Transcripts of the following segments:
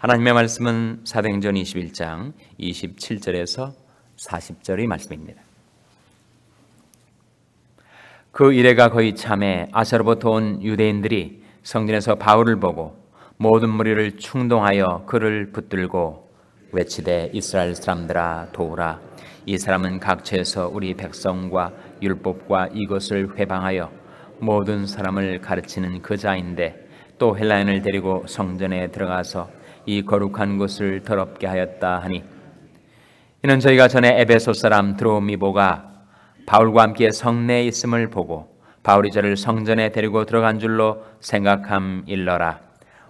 하나님의 말씀은 사도행전 21장 27절에서 40절의 말씀입니다. 그 이래가 거의 참에 아시아로부터 온 유대인들이 성전에서 바울을 보고 모든 무리를 충동하여 그를 붙들고 외치되 이스라엘 사람들아 도우라. 이 사람은 각처에서 우리 백성과 율법과 이것을 회방하여 모든 사람을 가르치는 그 자인데 또 헬라인을 데리고 성전에 들어가서 이 거룩한 곳을 더럽게 하였다 하니, 이는 저희가 전에 에베소 사람 드로미보가 바울과 함께 성내에 있음을 보고 바울이 저를 성전에 데리고 들어간 줄로 생각함일러라.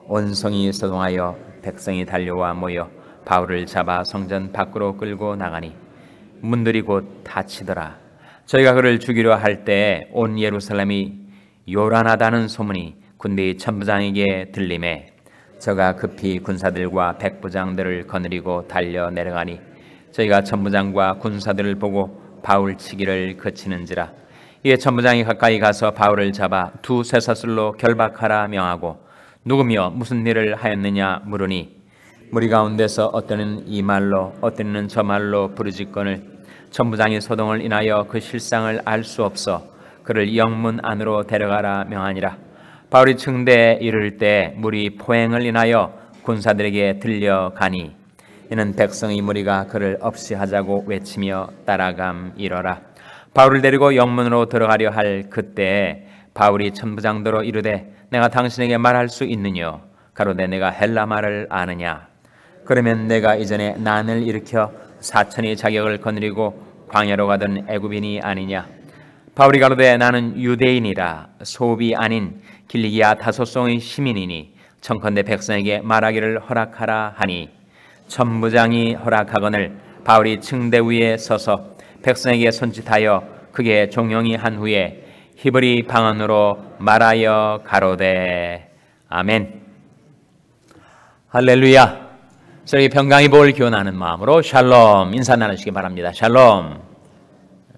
온 성이 소동하여 백성이 달려와 모여 바울을 잡아 성전 밖으로 끌고 나가니 문들이 곧 닫히더라. 저희가 그를 죽이려 할 때에 온 예루살렘이 요란하다는 소문이 군대의 천부장에게 들리매 저가 급히 군사들과 백부장들을 거느리고 달려 내려가니 저희가 천부장과 군사들을 보고 바울 치기를 그치는지라. 이에 천부장이 가까이 가서 바울을 잡아 두 쇠사슬로 결박하라 명하고 누구며 무슨 일을 하였느냐 물으니 무리 가운데서 어떤 이 말로 어떤 이는 저 말로 부르짖거늘 천부장이 소동을 인하여 그 실상을 알 수 없어 그를 영문 안으로 데려가라 명하니라. 바울이 층대에 이를 때 무리 포행을 인하여 군사들에게 들려가니 이는 백성의 무리가 그를 없이 하자고 외치며 따라감이러라. 바울을 데리고 영문으로 들어가려 할 그때에 바울이 천부장더러 이르되 내가 당신에게 말할 수 있느뇨? 가로되 내가 헬라 말을 아느냐? 그러면 내가 이전에 난을 일으켜 사천의 자격을 거느리고 광야로 가던 애굽인이 아니냐? 바울이 가로되 나는 유대인이라 소비 아닌 길리기아 다소송의 시민이니 청컨대 백성에게 말하기를 허락하라 하니 천부장이 허락하거늘 바울이 층대 위에 서서 백성에게 손짓하여 그게 종용이 한 후에 히브리 방언으로 말하여 가로되 아멘. 할렐루야. 저희 평강의 복을 기원하는 마음으로 샬롬 인사 나누시기 바랍니다. 샬롬.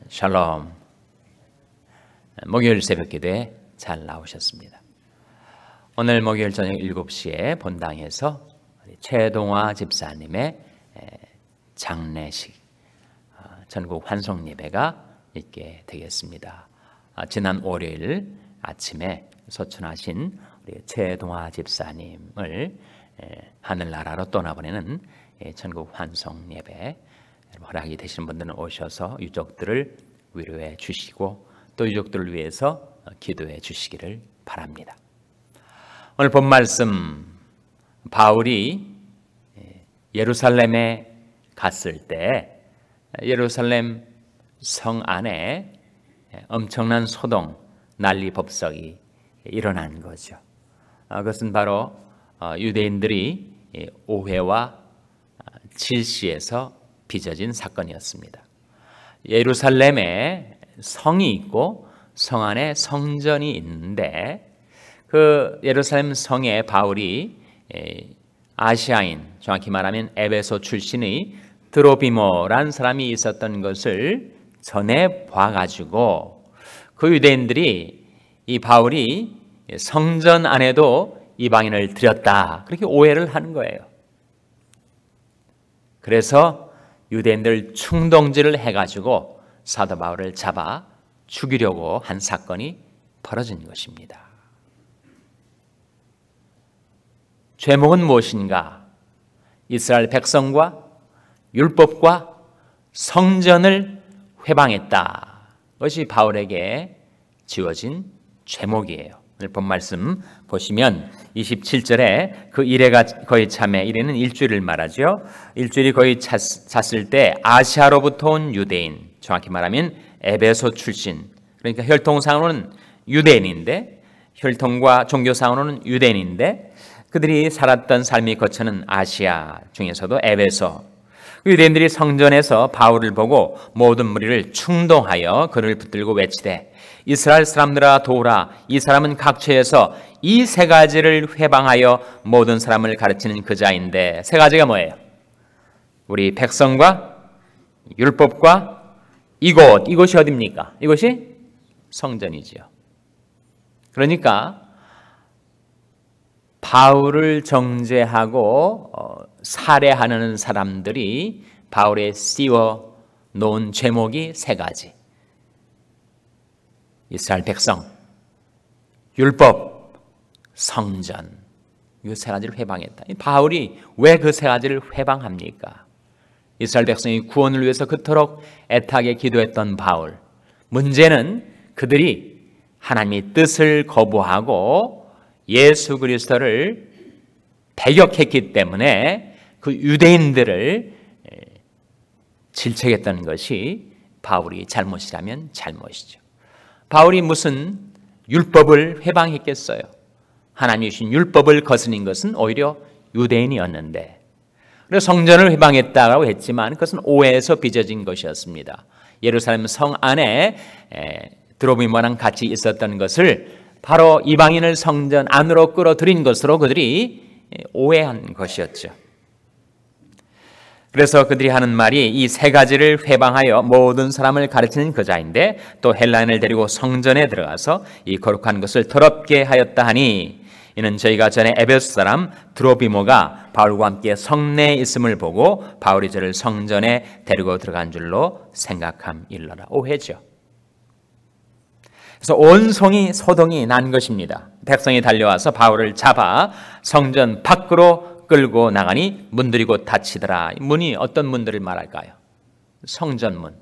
샬롬. 목요일 새벽 기도에 잘 나오셨습니다. 오늘 목요일 저녁 7시에 본당에서 최동화 집사님의 장례식 전국 환송 예배가 있게 되겠습니다. 지난 월요일 아침에 소천하신 우리 최동화 집사님을 하늘나라로 떠나보내는 전국 환송 예배, 허락이 되시는 분들은 오셔서 유족들을 위로해 주시고 또 유족들을 위해서 기도해 주시기를 바랍니다. 오늘 본 말씀, 바울이 예루살렘에 갔을 때 예루살렘 성 안에 엄청난 소동, 난리 법석이 일어난 거죠. 그것은 바로 유대인들이 오해와 질시에서 빚어진 사건이었습니다. 예루살렘에 성이 있고 성 안에 성전이 있는데 그 예루살렘 성에 바울이 아시아인, 정확히 말하면 에베소 출신의 드로비모란 사람이 있었던 것을 전해 봐가지고 그 유대인들이 이 바울이 성전 안에도 이방인을 들였다 그렇게 오해를 하는 거예요. 그래서 유대인들 충동질을 해가지고 사도 바울을 잡아 죽이려고 한 사건이 벌어진 것입니다. 죄목은 무엇인가? 이스라엘 백성과 율법과 성전을 회방했다. 그것이 바울에게 지어진 죄목이에요. 오늘 본 말씀 보시면 27절에 그 이래가 거의 참에, 이래는 일주일을 말하죠. 일주일이 거의 찼을 때 아시아로부터 온 유대인, 정확히 말하면 에베소 출신, 그러니까 혈통상으로는 유대인인데, 혈통과 종교상으로는 유대인인데 그들이 살았던 삶이 거쳐는 아시아 중에서도 에베소, 유대인들이 성전에서 바울을 보고 모든 무리를 충동하여 그를 붙들고 외치되 이스라엘 사람들아 도우라. 이 사람은 각처에서 이 세 가지를 회방하여 모든 사람을 가르치는 그 자인데, 세 가지가 뭐예요? 우리 백성과 율법과 이곳이 어디입니까? 이곳이 성전이지요. 그러니까 바울을 정죄하고 살해하는 사람들이 바울에 씌워 놓은 제목이 세 가지. 이스라엘 백성, 율법, 성전. 이 세 가지를 회방했다. 바울이 왜 그 세 가지를 회방합니까? 이스라엘 백성이 구원을 위해서 그토록 애타게 기도했던 바울. 문제는 그들이 하나님의 뜻을 거부하고 예수 그리스도를 배격했기 때문에 그 유대인들을 질책했던 것이 바울이 잘못이라면 잘못이죠. 바울이 무슨 율법을 회방했겠어요? 하나님이 주신 율법을 거스린 것은 오히려 유대인이었는데, 그래서 성전을 회방했다고 했지만 그것은 오해에서 빚어진 것이었습니다. 예루살렘 성 안에 드로비모랑 같이 있었던 것을 바로 이방인을 성전 안으로 끌어들인 것으로 그들이 오해한 것이었죠. 그래서 그들이 하는 말이 이 세 가지를 회방하여 모든 사람을 가르치는 그자인데 또 헬라인을 데리고 성전에 들어가서 이 거룩한 것을 더럽게 하였다 하니, 이는 저희가 전에 에베소 사람 드로비모가 바울과 함께 성내에 있음을 보고 바울이 저를 성전에 데리고 들어간 줄로 생각함일러라. 오해죠. 그래서 온 성이 소동이 난 것입니다. 백성이 달려와서 바울을 잡아 성전 밖으로 끌고 나가니 문들이 곧 닫히더라. 문이 어떤 문들을 말할까요? 성전문.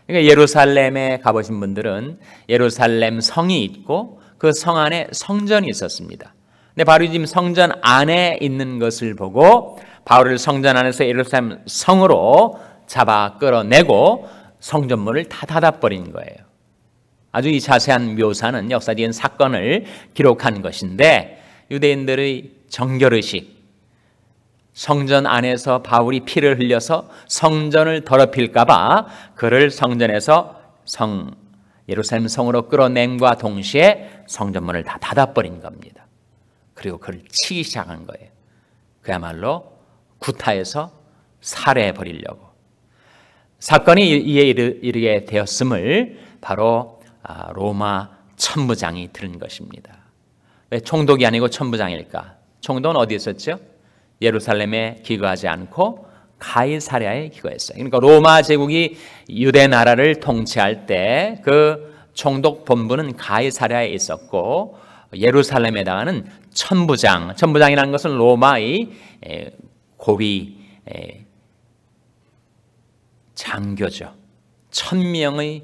그러니까 예루살렘에 가보신 분들은 예루살렘 성이 있고 그 성 안에 성전이 있었습니다. 근데 바로 지금 성전 안에 있는 것을 보고 바울을 성전 안에서 예루살렘 성으로 잡아 끌어내고 성전문을 다 닫아버린 거예요. 아주 이 자세한 묘사는 역사적인 사건을 기록한 것인데, 유대인들의 정결의식, 성전 안에서 바울이 피를 흘려서 성전을 더럽힐까 봐 그를 성전에서 예루살렘 성으로 끌어낸과 동시에 성전문을 다 닫아버린 겁니다. 그리고 그를 치기 시작한 거예요. 그야말로 구타해서 살해해버리려고. 사건이 이에 이르게 되었음을 바로 로마 천부장이 들은 것입니다. 왜 총독이 아니고 천부장일까? 총독은 어디 있었죠? 예루살렘에 기거하지 않고 가이사랴에 기거했어요. 그러니까 로마 제국이 유대 나라를 통치할 때 그 총독 본부는 가이사랴에 있었고, 예루살렘에다가는 천부장이라는 것은 로마의 고위 장교죠. 1000명의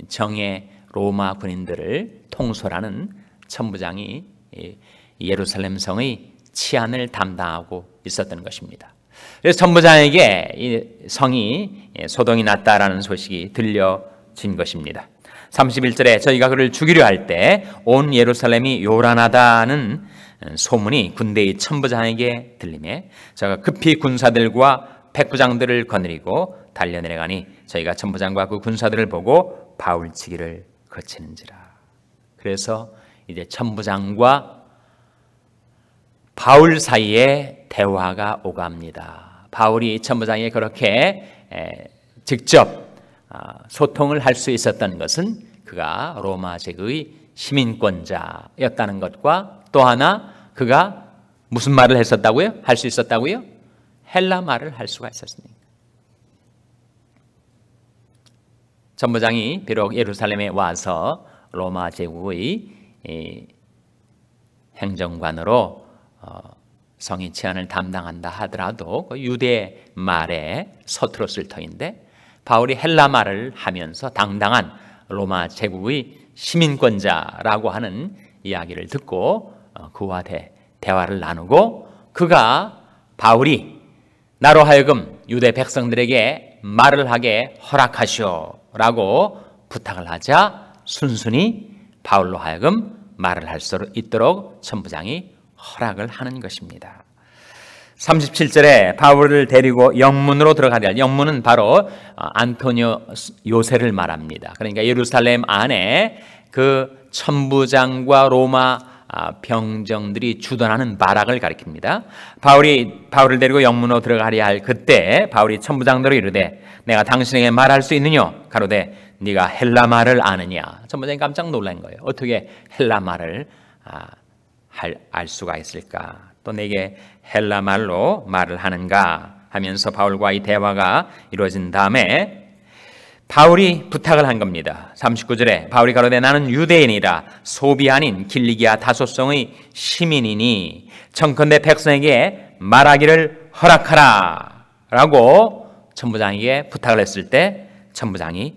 정예 로마 군인들을 통솔하는 천부장이 예루살렘 성의 치안을 담당하고 있었던 것입니다. 그래서 천부장에게 이 성이 소동이 났다라는 소식이 들려진 것입니다. 31절에 저희가 그를 죽이려 할 때 온 예루살렘이 요란하다는 소문이 군대의 천부장에게 들리매 저가 급히 군사들과 백부장들을 거느리고 달려내려가니 저희가 천부장과 그 군사들을 보고 바울치기를 거치는지라. 그래서 이제 천부장과 바울 사이에 대화가 오갑니다. 바울이 천부장에게 그렇게 직접 소통을 할 수 있었던 것은 그가 로마 제국의 시민권자였다는 것과 또 하나 그가 무슨 말을 했었다고요? 할 수 있었다고요? 헬라 말을 할 수가 있었습니다. 천부장이 비록 예루살렘에 와서 로마 제국의 행정관으로 성의 치안을 담당한다 하더라도 그 유대 말에 서툴었을 터인데, 바울이 헬라 말을 하면서 당당한 로마 제국의 시민권자라고 하는 이야기를 듣고 그와 대화를 나누고, 그가 바울이 나로 하여금 유대 백성들에게 말을 하게 허락하시오라고 부탁을 하자 순순히 바울로 하여금 말을 할 수 있도록 천부장이 허락을 하는 것입니다. 37절에 바울을 데리고 영문으로 들어가려. 영문은 바로 안토니오 요새를 말합니다. 그러니까 예루살렘 안에 그 천부장과 로마 병정들이 주둔하는 바락을 가리킵니다. 바울을 데리고 영문으로 들어가려 할 그때 바울이 천부장들을 이르되 내가 당신에게 말할 수 있느냐? 가로되 네가 헬라 말을 아느냐? 천부장이 깜짝 놀란 거예요. 어떻게 헬라 말을 알 수가 있을까? 또 내게 헬라 말로 말을 하는가 하면서 바울과 이 대화가 이루어진 다음에 바울이 부탁을 한 겁니다. 39절에 바울이 가로되 나는 유대인이라 소비 아닌 길리기아 다소성의 시민이니 청컨대 백성에게 말하기를 허락하라 라고 천부장에게 부탁을 했을 때 천부장이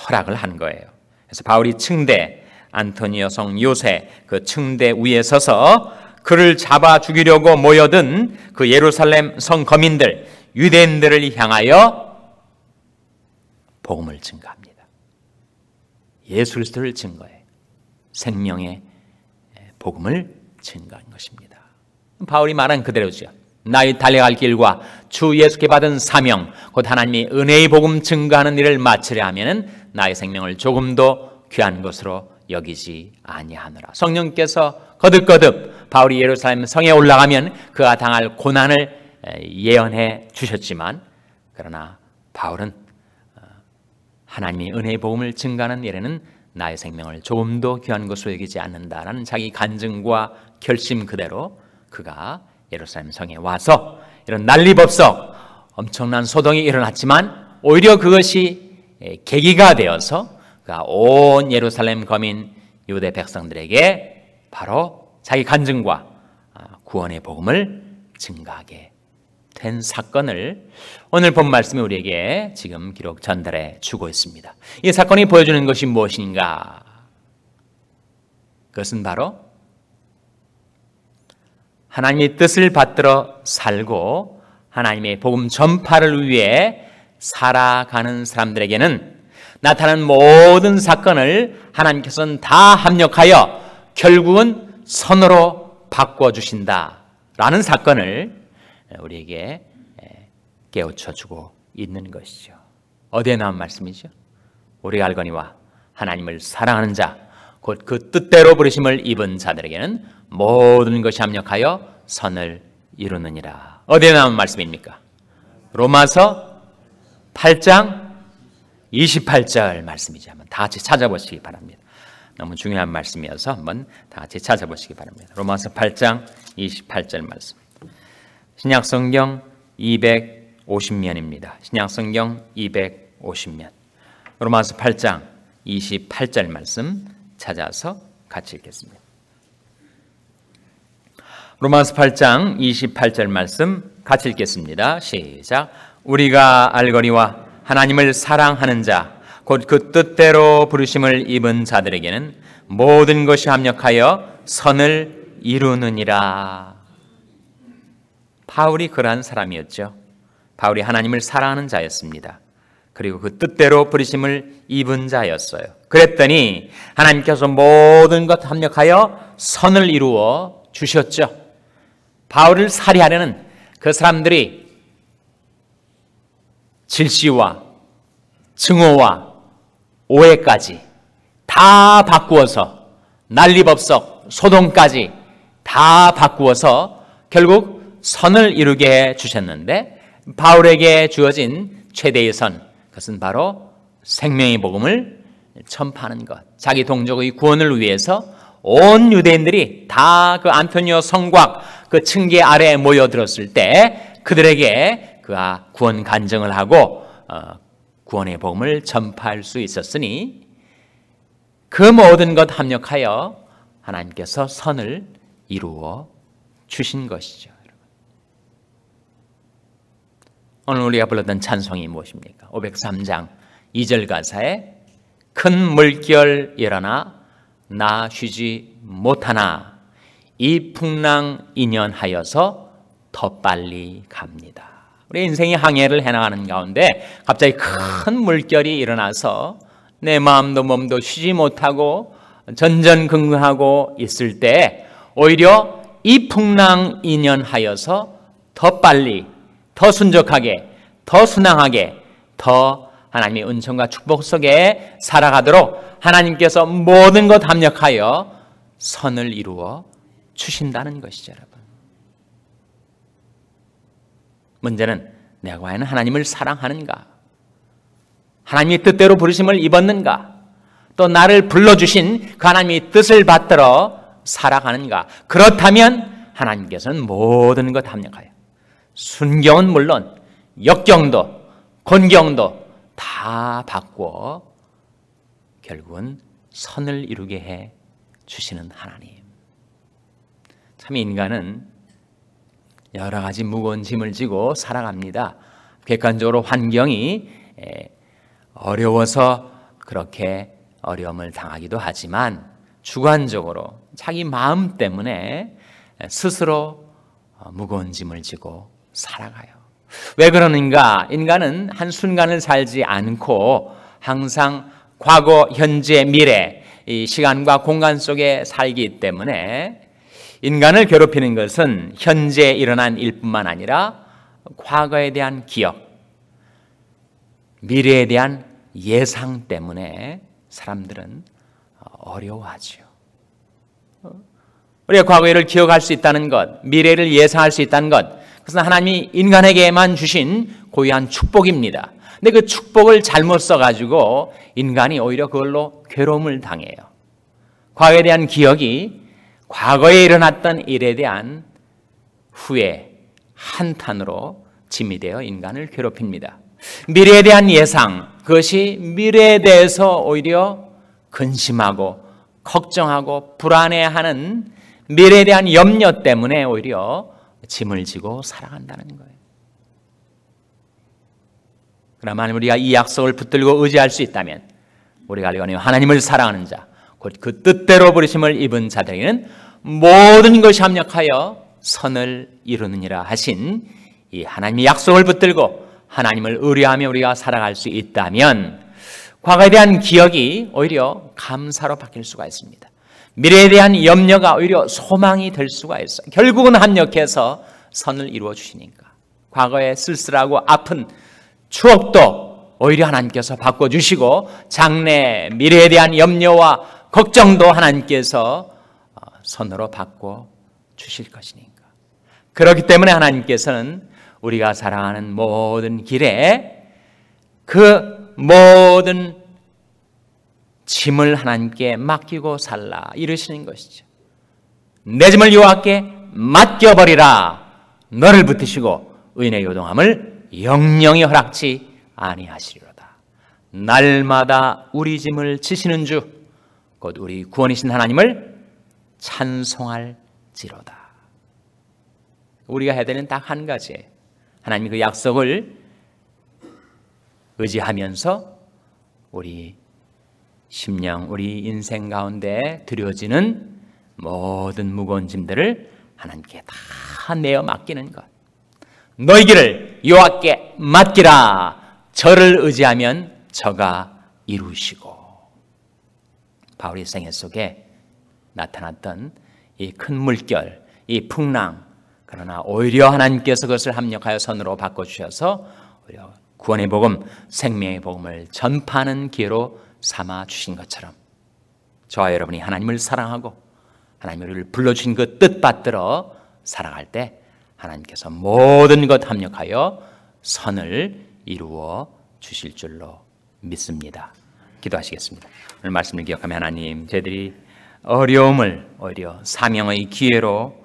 허락을 한 거예요. 그래서 바울이 층대 안토니오 성 요새 그 층대 위에 서서 그를 잡아 죽이려고 모여든 그 예루살렘 성 거민들 유대인들을 향하여 복음을 증거합니다. 예수 그리스도를 증거해 생명의 복음을 증거한 것입니다. 바울이 말한 그대로죠. 나의 달려갈 길과 주 예수께 받은 사명 곧 하나님이 은혜의 복음 증거하는 일을 마치려 하면 나의 생명을 조금도 귀한 것으로 여기지 아니하노라. 성령께서 거듭거듭 바울이 예루살렘 성에 올라가면 그가 당할 고난을 예언해 주셨지만 그러나 바울은 하나님이 은혜의 복음을 증거하는 일에는 나의 생명을 조금도 귀한 것으로 여기지 않는다라는 자기 간증과 결심 그대로 그가 예루살렘 성에 와서 이런 난리법석 엄청난 소동이 일어났지만 오히려 그것이 계기가 되어서 그가 온 예루살렘 거민 유대 백성들에게 바로 자기 간증과 구원의 복음을 증거하게 된 사건을 오늘 본 말씀이 우리에게 지금 기록 전달해 주고 있습니다. 이 사건이 보여주는 것이 무엇인가? 그것은 바로 하나님의 뜻을 받들어 살고 하나님의 복음 전파를 위해 살아가는 사람들에게는 나타나는 모든 사건을 하나님께서는 다 합력하여 결국은 선으로 바꿔주신다라는 사건을 우리에게 깨우쳐주고 있는 것이죠. 어디에 나온 말씀이죠? 우리가 알거니와 하나님을 사랑하는 자 곧 그 뜻대로 부르심을 입은 자들에게는 모든 것이 합력하여 선을 이루느니라. 어디에 나온 말씀입니까? 로마서 8장 28절 말씀이죠. 한번 다 같이 찾아보시기 바랍니다. 너무 중요한 말씀이어서 한번 다 같이 찾아보시기 바랍니다. 로마서 8장 28절 말씀. 신약성경 250면입니다. 신약성경 250면. 로마서 8장 28절 말씀 찾아서 같이 읽겠습니다. 로마서 8장 28절 말씀 같이 읽겠습니다. 시작. 우리가 알거니와 하나님을 사랑하는 자 곧 그 뜻대로 부르심을 입은 자들에게는 모든 것이 합력하여 선을 이루느니라. 바울이 그러한 사람이었죠. 바울이 하나님을 사랑하는 자였습니다. 그리고 그 뜻대로 부르심을 입은 자였어요. 그랬더니 하나님께서 모든 것 합력하여 선을 이루어 주셨죠. 바울을 살해하려는 그 사람들이 질시와 증오와 오해까지 다 바꾸어서 난리법석 소동까지 다 바꾸어서 결국 선을 이루게 해주셨는데 바울에게 주어진 최대의 선 그것은 바로 생명의 복음을 전파하는 것. 자기 동족의 구원을 위해서 온 유대인들이 다 그 안토니오 성곽 그 층계 아래에 모여들었을 때 그들에게 그가 구원 간증을 하고 구원의 복음을 전파할 수 있었으니 그 모든 것 합력하여 하나님께서 선을 이루어 주신 것이죠. 오늘 우리가 불렀던 찬송이 무엇입니까? 503장 2절 가사에 큰 물결 일어나 나 쉬지 못하나 이 풍랑 인연하여서 더 빨리 갑니다. 우리 인생이 항해를 해나가는 가운데 갑자기 큰 물결이 일어나서 내 마음도 몸도 쉬지 못하고 전전긍긍하고 있을 때 오히려 이 풍랑 인연하여서 더 빨리 더 순적하게 더 순항하게 더 하나님의 은총과 축복 속에 살아가도록 하나님께서 모든 것 합력하여 선을 이루어 주신다는 것이죠. 여러분. 문제는 내가 과연 하나님을 사랑하는가? 하나님의 뜻대로 부르심을 입었는가? 또 나를 불러주신 그 하나님의 뜻을 받들어 살아가는가? 그렇다면 하나님께서는 모든 것 합력하여 순경은 물론 역경도 곤경도 다 바꾸어 결국은 선을 이루게 해 주시는 하나님. 참 인간은 여러 가지 무거운 짐을 지고 살아갑니다. 객관적으로 환경이 어려워서 그렇게 어려움을 당하기도 하지만 주관적으로 자기 마음 때문에 스스로 무거운 짐을 지고 살아가요. 왜 그러는가? 인간은 한순간을 살지 않고 항상 과거, 현재, 미래 이 시간과 공간 속에 살기 때문에 인간을 괴롭히는 것은 현재 일어난 일뿐만 아니라 과거에 대한 기억, 미래에 대한 예상 때문에 사람들은 어려워하지요. 우리가 과거를 기억할 수 있다는 것, 미래를 예상할 수 있다는 것, 그것은 하나님이 인간에게만 주신 고유한 축복입니다. 근데 그 축복을 잘못 써가지고 인간이 오히려 그걸로 괴로움을 당해요. 과거에 대한 기억이 과거에 일어났던 일에 대한 후회, 한탄으로 짐이 되어 인간을 괴롭힙니다. 미래에 대한 예상, 그것이 미래에 대해서 오히려 근심하고 걱정하고 불안해하는 미래에 대한 염려 때문에 오히려 짐을 지고 살아간다는 거예요. 그러나 만약 우리가 이 약속을 붙들고 의지할 수 있다면 우리가 알거니와 하나님을 사랑하는 자, 곧 그 뜻대로 부르심을 입은 자들에게는 모든 것이 합력하여 선을 이루느니라 하신 이 하나님의 약속을 붙들고 하나님을 의뢰하며 우리가 살아갈 수 있다면 과거에 대한 기억이 오히려 감사로 바뀔 수가 있습니다. 미래에 대한 염려가 오히려 소망이 될 수가 있어요. 결국은 합력해서 선을 이루어 주시니까 과거의 쓸쓸하고 아픈 추억도 오히려 하나님께서 바꿔주시고 장래 미래에 대한 염려와 걱정도 하나님께서 선으로 바꿔 주실 것이니까. 그렇기 때문에 하나님께서는 우리가 살아가는 모든 길에 그 모든 짐을 하나님께 맡기고 살라 이러시는 것이죠. 내 짐을 여호와께 맡겨버리라. 너를 붙드시고 의인의 요동함을 영영이 허락지 아니하시리로다. 날마다 우리 짐을 지시는 주, 곧 우리 구원이신 하나님을 찬송할지로다. 우리가 해야 되는 딱 한 가지예요. 하나님이 그 약속을 의지하면서 우리 심령, 우리 인생 가운데 드려지는 모든 무거운 짐들을 하나님께 다 내어 맡기는 것. 너희 길을 여호와께 맡기라. 저를 의지하면 저가 이루시고. 바울의 생애 속에 나타났던 이 큰 물결, 이 풍랑, 그러나 오히려 하나님께서 그것을 합력하여 선으로 바꿔주셔서 오히려 구원의 복음, 생명의 복음을 전파하는 기회로 삼아 주신 것처럼 저와 여러분이 하나님을 사랑하고 하나님이 우리를 불러주신 그 뜻 받들어 살아갈 때 하나님께서 모든 것 합력하여 선을 이루어 주실 줄로 믿습니다. 기도하시겠습니다. 오늘 말씀을 기억하며 하나님, 저희들이 어려움을 오히려 사명의 기회로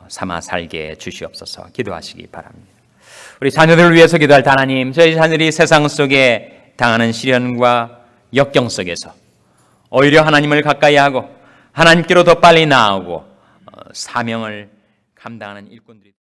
삼아 살게 주시옵소서. 기도하시기 바랍니다. 우리 자녀들을 위해서 기도할 때 하나님, 저희 자녀들이 세상 속에 당하는 시련과 역경 속에서 오히려 하나님을 가까이 하고 하나님께로 더 빨리 나아오고 사명을 감당하는 일꾼들이